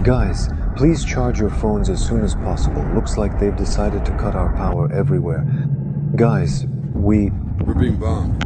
Guys, please charge your phones as soon as possible. Looks like they've decided to cut our power everywhere. Guys, we're being bombed.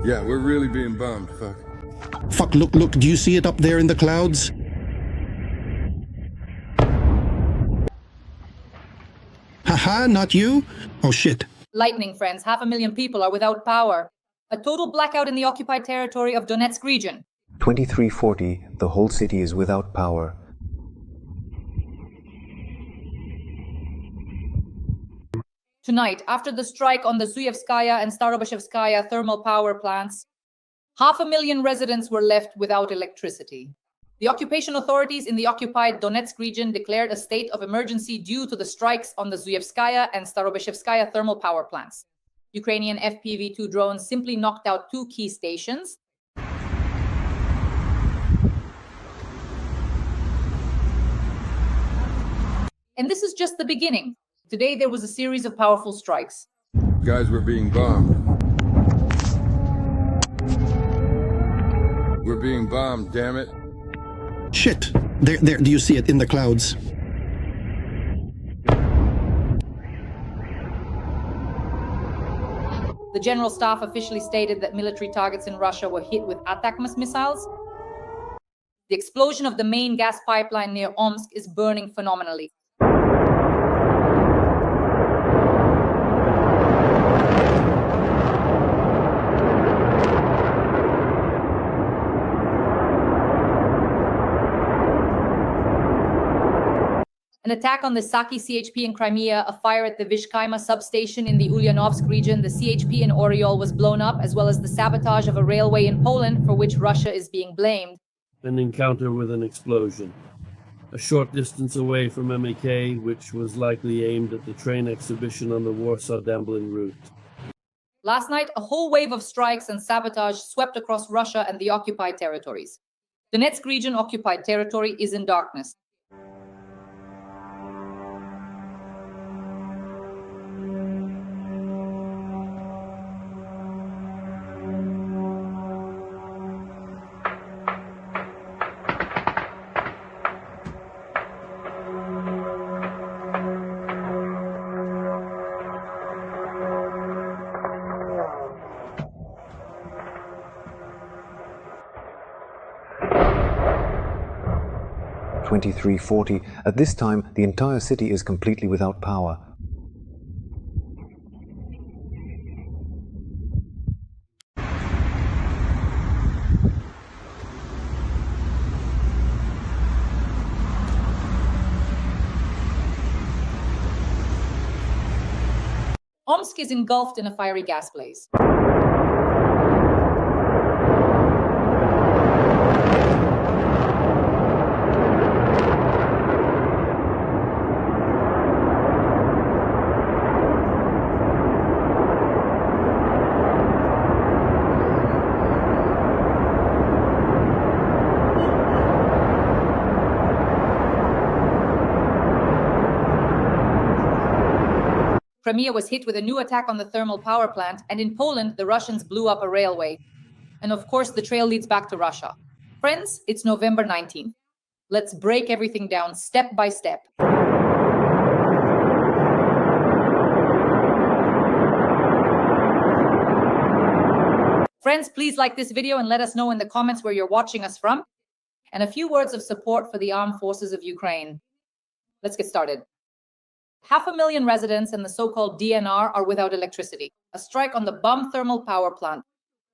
Yeah, we're really being bombed, fuck. Fuck, look, do you see it up there in the clouds? Haha, not you? Oh shit. Lightning, friends. 500,000 people are without power. A total blackout in the occupied territory of Donetsk region. 2340, the whole city is without power. Tonight, after the strike on the Zuyevkaya and Starobeshevo thermal power plants, 500,000 residents were left without electricity. The occupation authorities in the occupied Donetsk region declared a state of emergency due to the strikes on the Zuyevkaya and Starobeshevo thermal power plants. Ukrainian FPV-2 drones simply knocked out 2 key stations. And this is just the beginning. Today there was a series of powerful strikes. Guys, we're being bombed. We're being bombed, damn it. Shit. There, do you see it in the clouds? The General Staff officially stated that military targets in Russia were hit with ATACMS missiles. The explosion of the main gas pipeline near Omsk is burning phenomenally. An attack on the Sakskaya CHP in Crimea, a fire at the Veshkaima substation in the Ulyanovsk region, the CHP in Oriol was blown up, as well as the sabotage of a railway in Poland, for which Russia is being blamed. An encounter with an explosion. A short distance away from MAK, which was likely aimed at the train exhibition on the Warsaw-Damblin route. Last night, a whole wave of strikes and sabotage swept across Russia and the occupied territories. Donetsk region occupied territory is in darkness. .2340. At this time, the entire city is completely without power. Omsk is engulfed in a fiery gas blaze. Crimea was hit with a new attack on the thermal power plant, and in Poland, the Russians blew up a railway. And of course, the trail leads back to Russia. Friends, it's November 19th. Let's break everything down step by step. Friends, please like this video and let us know in the comments where you're watching us from. And a few words of support for the armed forces of Ukraine. Let's get started. 500,000 residents in the so-called DNR are without electricity. A strike on the Bum thermal power plant.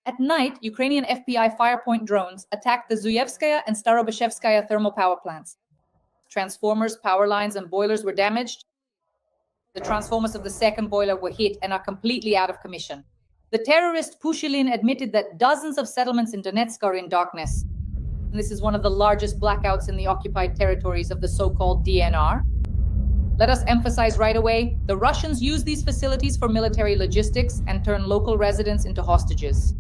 At night, Ukrainian FBI Firepoint drones attacked the Zuyevkaya and Starobeshevo thermal power plants. Transformers, power lines, and boilers were damaged. The transformers of the second boiler were hit and are completely out of commission. The terrorist Pushilin admitted that dozens of settlements in Donetsk are in darkness. And this is one of the largest blackouts in the occupied territories of the so-called DNR. Let us emphasize right away, the Russians use these facilities for military logistics and turn local residents into hostages.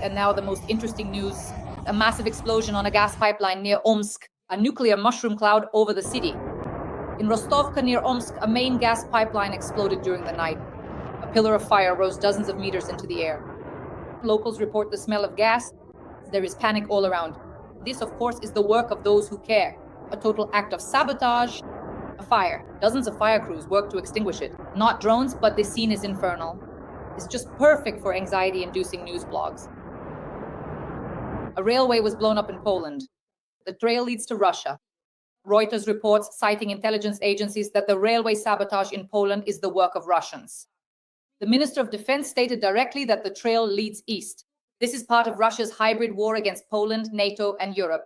And now the most interesting news, a massive explosion on a gas pipeline near Omsk, a nuclear mushroom cloud over the city. In Rostovka near Omsk, a main gas pipeline exploded during the night. A pillar of fire rose dozens of meters into the air. Locals report the smell of gas. There is panic all around. This, of course, is the work of those who care. A total act of sabotage, a fire. Dozens of fire crews work to extinguish it. Not drones, but the scene is infernal. It's just perfect for anxiety-inducing news blogs. A railway was blown up in Poland. The trail leads to Russia. Reuters reports, citing intelligence agencies, that the railway sabotage in Poland is the work of Russians. The Minister of Defense stated directly that the trail leads east. This is part of Russia's hybrid war against Poland, NATO, and Europe.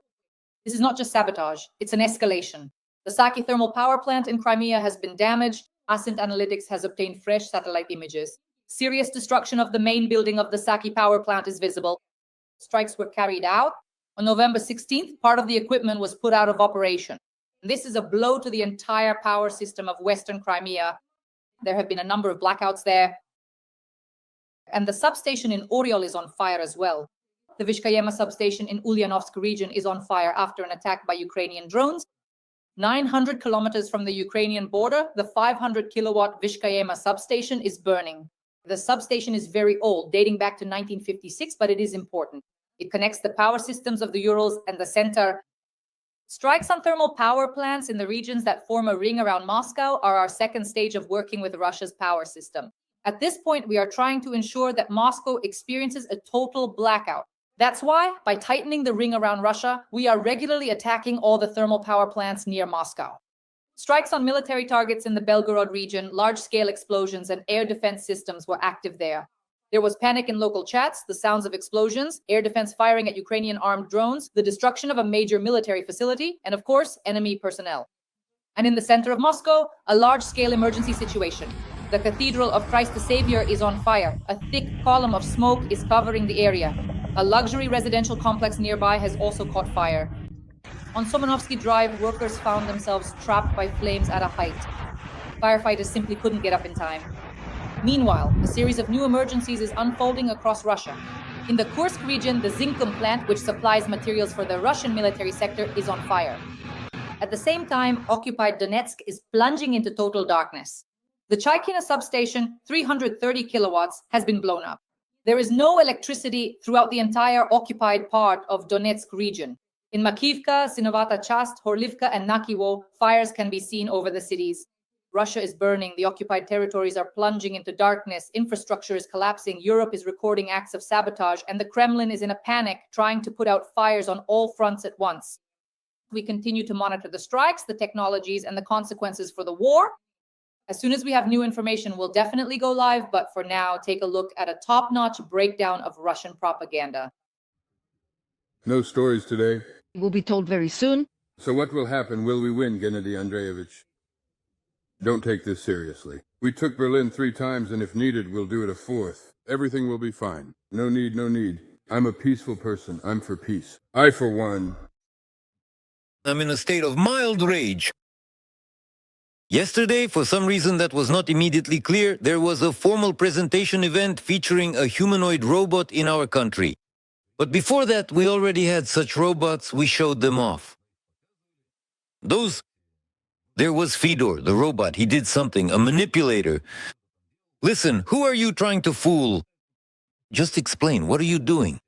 This is not just sabotage, it's an escalation. The Saki thermal power plant in Crimea has been damaged. Ascent Analytics has obtained fresh satellite images. Serious destruction of the main building of the Saki power plant is visible. Strikes were carried out. On November 16th, part of the equipment was put out of operation. This is a blow to the entire power system of Western Crimea. There have been a number of blackouts there. And the substation in Oriol is on fire as well. The Veshkaima substation in Ulyanovsk region is on fire after an attack by Ukrainian drones. 900 kilometers from the Ukrainian border, the 500 kilowatt Veshkaima substation is burning. The substation is very old, dating back to 1956, but it is important. It connects the power systems of the Urals and the center. Strikes on thermal power plants in the regions that form a ring around Moscow are our second stage of working with Russia's power system. At this point, we are trying to ensure that Moscow experiences a total blackout. That's why, by tightening the ring around Russia, we are regularly attacking all the thermal power plants near Moscow. Strikes on military targets in the Belgorod region, large-scale explosions, and air defense systems were active there. There was panic in local chats, the sounds of explosions, air defense firing at Ukrainian armed drones, the destruction of a major military facility, and of course, enemy personnel. And in the center of Moscow, a large-scale emergency situation. The Cathedral of Christ the Savior is on fire. A thick column of smoke is covering the area. A luxury residential complex nearby has also caught fire. On Somonovsky Drive, workers found themselves trapped by flames at a height. Firefighters simply couldn't get up in time. Meanwhile, a series of new emergencies is unfolding across Russia. In the Kursk region, the Zinkum plant, which supplies materials for the Russian military sector, is on fire. At the same time, occupied Donetsk is plunging into total darkness. The Chaikina substation, 330 kilowatts, has been blown up. There is no electricity throughout the entire occupied part of Donetsk region. In Makivka, Sinovata Chast, Horlivka, and Nakivo, fires can be seen over the cities. Russia is burning, the occupied territories are plunging into darkness, infrastructure is collapsing, Europe is recording acts of sabotage, and the Kremlin is in a panic, trying to put out fires on all fronts at once. We continue to monitor the strikes, the technologies, and the consequences for the war. As soon as we have new information, we'll definitely go live, but for now, take a look at a top-notch breakdown of Russian propaganda. No stories today. Will be told very soon. So what will happen? Will we win, Gennady Andreevich? Don't take this seriously. We took Berlin 3 times, and if needed, we'll do it a 4th. Everything will be fine. No need, no need. I'm a peaceful person. I'm for peace. I, for one... I'm in a state of mild rage. Yesterday, for some reason that was not immediately clear, there was a formal presentation event featuring a humanoid robot in our country. But before that, we already had such robots, we showed them off. There was Fedor, the robot, he did something, a manipulator. Listen, who are you trying to fool? Just explain, what are you doing?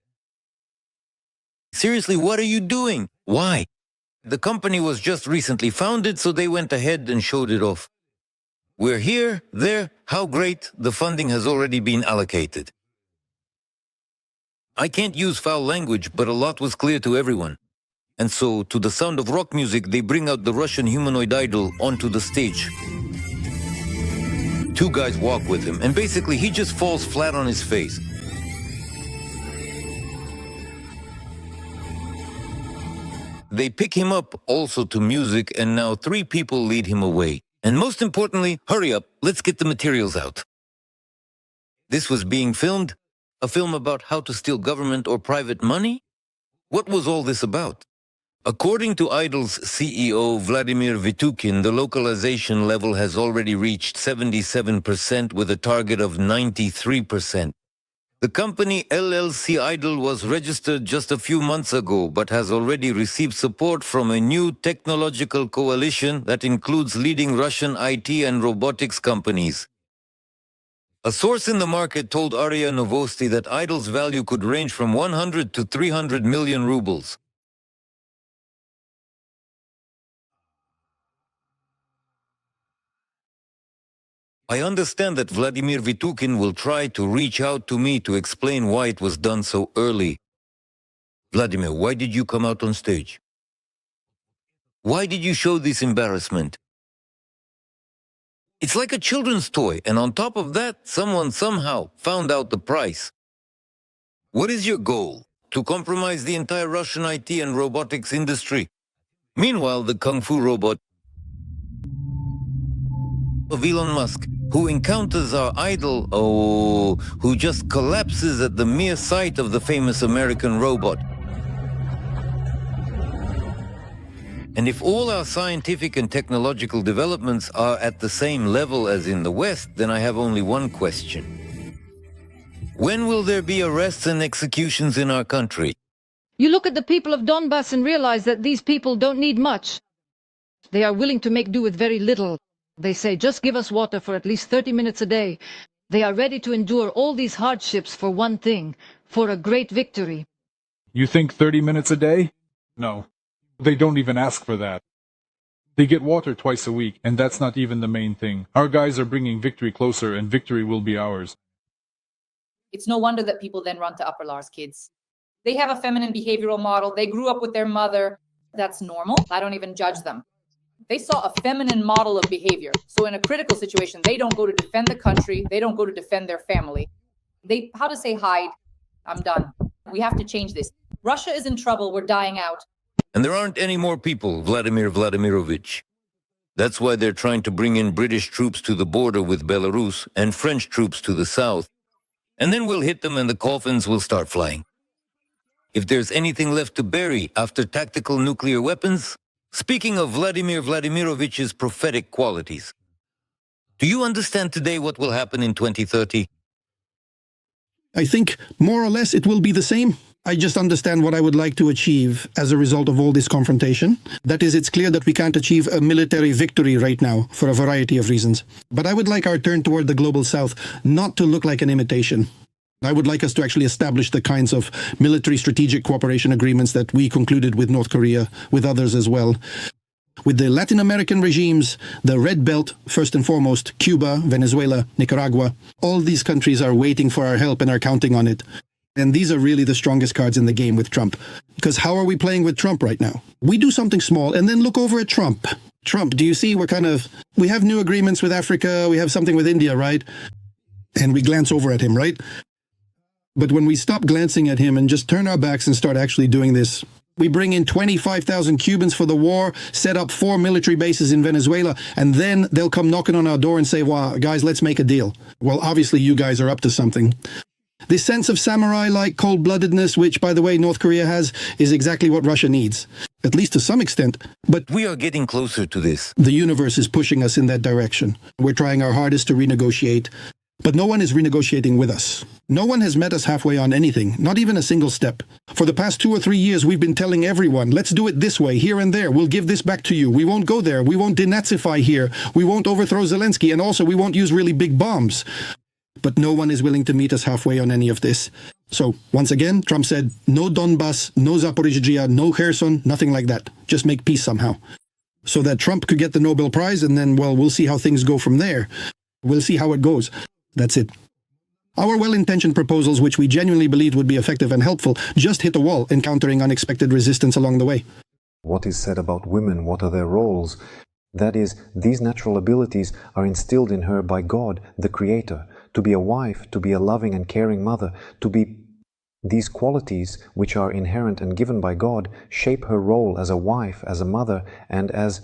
Seriously, what are you doing? Why? The company was just recently founded, so they went ahead and showed it off. We're here, there, how great, the funding has already been allocated. I can't use foul language, but a lot was clear to everyone. And so, to the sound of rock music, they bring out the Russian humanoid idol onto the stage. 2 guys walk with him, and basically he just falls flat on his face. They pick him up also to music, and now 3 people lead him away. And most importantly, hurry up, let's get the materials out. This was being filmed? A film about how to steal government or private money? What was all this about? According to Idol's CEO Vladimir Vitukin, the localization level has already reached 77% with a target of 93%. The company LLC Idol was registered just a few months ago, but has already received support from a new technological coalition that includes leading Russian IT and robotics companies. A source in the market told Aria Novosti that Idol's value could range from 100 to 300 million rubles. I understand that Vladimir Vitukin will try to reach out to me to explain why it was done so early. Vladimir, why did you come out on stage? Why did you show this embarrassment? It's like a children's toy, and on top of that, someone somehow found out the price. What is your goal? To compromise the entire Russian IT and robotics industry? Meanwhile, the Kung Fu robot of Elon Musk, who encounters our idol, who just collapses at the mere sight of the famous American robot. And if all our scientific and technological developments are at the same level as in the West, then I have only one question. When will there be arrests and executions in our country? You look at the people of Donbass and realize that these people don't need much. They are willing to make do with very little. They say, just give us water for at least 30 minutes a day. They are ready to endure all these hardships for one thing, for a great victory. You think 30 minutes a day? No. They don't even ask for that. They get water twice a week, and that's not even the main thing. Our guys are bringing victory closer, and victory will be ours. It's no wonder that people then run to Upper Lars kids. They have a feminine behavioral model. They grew up with their mother. That's normal. I don't even judge them. They saw a feminine model of behavior. So in a critical situation, they don't go to defend the country. They don't go to defend their family. They, how to say, hide. I'm done. We have to change this. Russia is in trouble. We're dying out. And there aren't any more people, Vladimir Vladimirovich. That's why they're trying to bring in British troops to the border with Belarus and French troops to the south. And then we'll hit them and the coffins will start flying. If there's anything left to bury after tactical nuclear weapons, speaking of Vladimir Vladimirovich's prophetic qualities, do you understand today what will happen in 2030? I think more or less it will be the same. I just understand what I would like to achieve as a result of all this confrontation. That is, it's clear that we can't achieve a military victory right now for a variety of reasons. But I would like our turn toward the global south not to look like an imitation. I would like us to actually establish the kinds of military strategic cooperation agreements that we concluded with North Korea, with others as well. With the Latin American regimes, the Red Belt, first and foremost, Cuba, Venezuela, Nicaragua, all these countries are waiting for our help and are counting on it. And these are really the strongest cards in the game with Trump. Because how are we playing with Trump right now? We do something small and then look over at Trump. Trump, do you see we have new agreements with Africa, we have something with India, right? And we glance over at him, right? But when we stop glancing at him and just turn our backs and start actually doing this, we bring in 25,000 Cubans for the war, set up 4 military bases in Venezuela, and then they'll come knocking on our door and say, wow, guys, let's make a deal. Well, obviously you guys are up to something. This sense of samurai-like cold-bloodedness, which, by the way, North Korea has, is exactly what Russia needs. At least to some extent. But we are getting closer to this. The universe is pushing us in that direction. We're trying our hardest to renegotiate. But no one is renegotiating with us. No one has met us halfway on anything, not even a single step. For the past 2 or 3 years, we've been telling everyone, let's do it this way, here and there. We'll give this back to you. We won't go there. We won't denazify here. We won't overthrow Zelensky. And also, we won't use really big bombs. But no one is willing to meet us halfway on any of this. So, once again, Trump said, no Donbass, no Zaporizhzhia, no Kherson, nothing like that. Just make peace somehow. So that Trump could get the Nobel Prize, and then, well, we'll see how things go from there. We'll see how it goes. That's it. Our well-intentioned proposals, which we genuinely believed would be effective and helpful, just hit a wall, encountering unexpected resistance along the way. What is said about women? What are their roles? That is, these natural abilities are instilled in her by God, the Creator. To be a wife, to be a loving and caring mother, to be these qualities which are inherent and given by God shape her role as a wife, as a mother, and as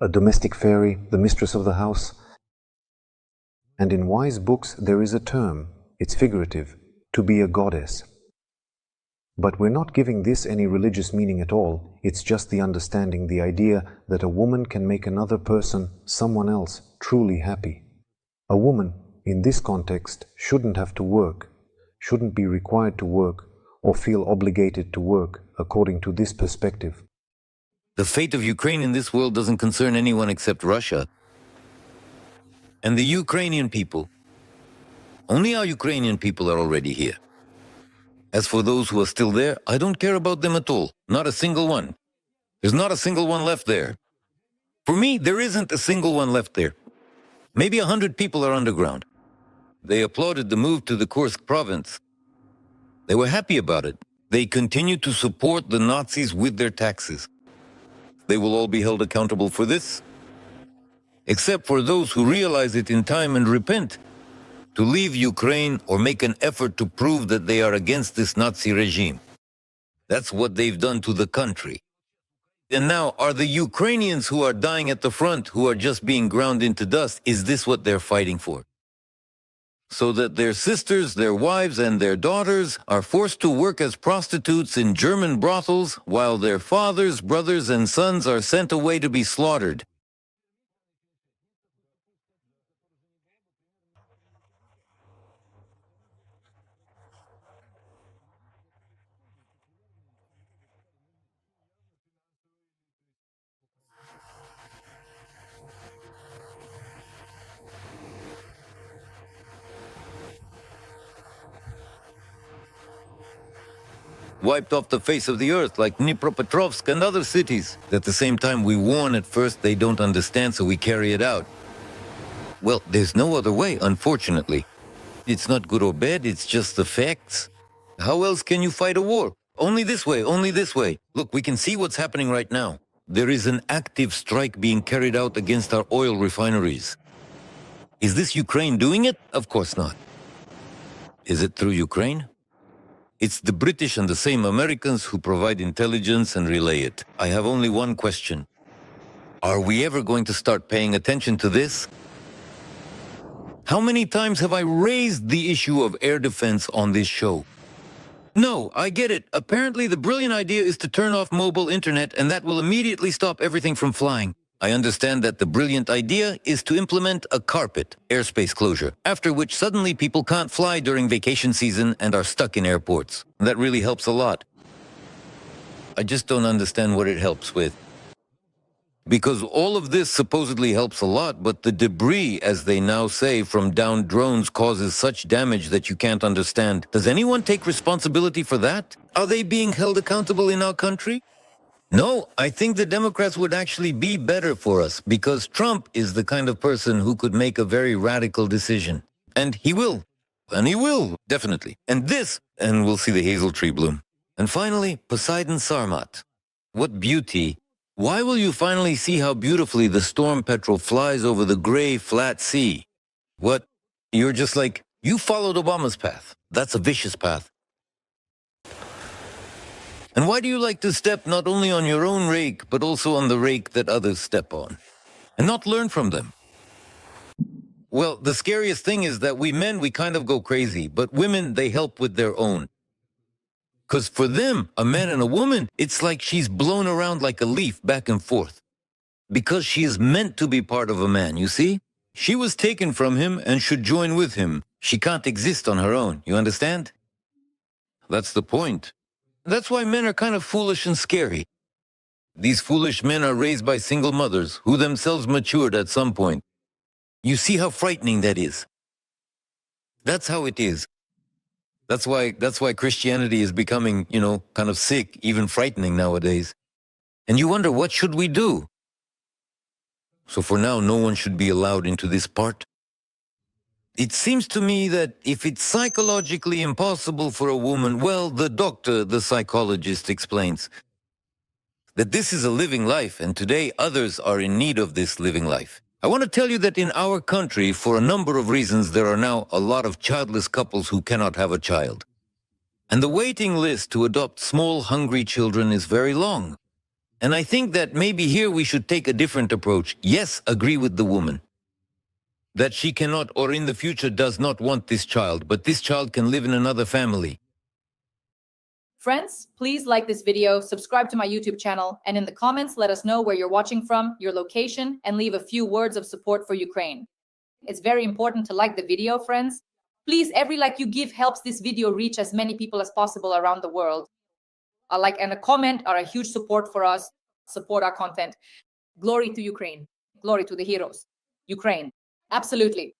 a domestic fairy, the mistress of the house. And in wise books there is a term, it's figurative, to be a goddess. But we're not giving this any religious meaning at all. It's just the understanding, the idea that a woman can make another person, someone else, truly happy. A woman, in this context, shouldn't have to work, shouldn't be required to work, or feel obligated to work, according to this perspective. The fate of Ukraine in this world doesn't concern anyone except Russia. And the Ukrainian people, only our Ukrainian people are already here. As for those who are still there, I don't care about them at all. Not a single one. There's not a single one left there. For me, there isn't a single one left there. Maybe 100 people are underground. They applauded the move to the Kursk province. They were happy about it. They continue to support the Nazis with their taxes. They will all be held accountable for this, except for those who realize it in time and repent, to leave Ukraine or make an effort to prove that they are against this Nazi regime. That's what they've done to the country. And now, are the Ukrainians who are dying at the front, who are just being ground into dust, is this what they're fighting for? So that their sisters, their wives, and their daughters are forced to work as prostitutes in German brothels, while their fathers, brothers, and sons are sent away to be slaughtered. Wiped off the face of the earth like Dnipropetrovsk and other cities. At the same time, we warn at first they don't understand, so we carry it out. Well, there's no other way, unfortunately. It's not good or bad, it's just the facts. How else can you fight a war? Only this way, only this way. Look, we can see what's happening right now. There is an active strike being carried out against our oil refineries. Is this Ukraine doing it? Of course not. Is it through Ukraine? It's the British and the same Americans who provide intelligence and relay it. I have only one question. Are we ever going to start paying attention to this? How many times have I raised the issue of air defense on this show? No, I get it. Apparently the brilliant idea is to turn off mobile internet and that will immediately stop everything from flying. I understand that the brilliant idea is to implement a carpet airspace closure, after which suddenly people can't fly during vacation season and are stuck in airports. That really helps a lot. I just don't understand what it helps with. Because all of this supposedly helps a lot, but the debris, as they now say, from downed drones causes such damage that you can't understand. Does anyone take responsibility for that? Are they being held accountable in our country? No, I think the Democrats would actually be better for us, because Trump is the kind of person who could make a very radical decision. And he will. And he will, definitely. And we'll see the hazel tree bloom. And finally, Poseidon Sarmat. What beauty. Why will you finally see how beautifully the storm petrel flies over the gray, flat sea? What? You're just like, you followed Obama's path. That's a vicious path. And why do you like to step not only on your own rake, but also on the rake that others step on? And not learn from them? Well, the scariest thing is that we men, we kind of go crazy, but women, they help with their own. Because for them, a man and a woman, it's like she's blown around like a leaf back and forth. Because she is meant to be part of a man, you see? She was taken from him and should join with him. She can't exist on her own, you understand? That's the point. That's why men are kind of foolish and scary. These foolish men are raised by single mothers who themselves matured at some point. You see how frightening that is? That's how it is. That's why Christianity is becoming, kind of sick, even frightening nowadays. And you wonder, what should we do? So for now, no one should be allowed into this part. It seems to me that if it's psychologically impossible for a woman, well, the doctor, the psychologist explains that this is a living life, and today others are in need of this living life. I want to tell you that in our country, for a number of reasons, there are now a lot of childless couples who cannot have a child. And the waiting list to adopt small, hungry children is very long. And I think that maybe here we should take a different approach. Yes, agree with the woman that she cannot, or in the future does not want this child, but this child can live in another family. Friends, please like this video, subscribe to my YouTube channel, and in the comments, let us know where you're watching from, your location, and leave a few words of support for Ukraine. It's very important to like the video, friends. Please, every like you give helps this video reach as many people as possible around the world. A like and a comment are a huge support for us. Support our content. Glory to Ukraine. Glory to the heroes. Ukraine. Absolutely.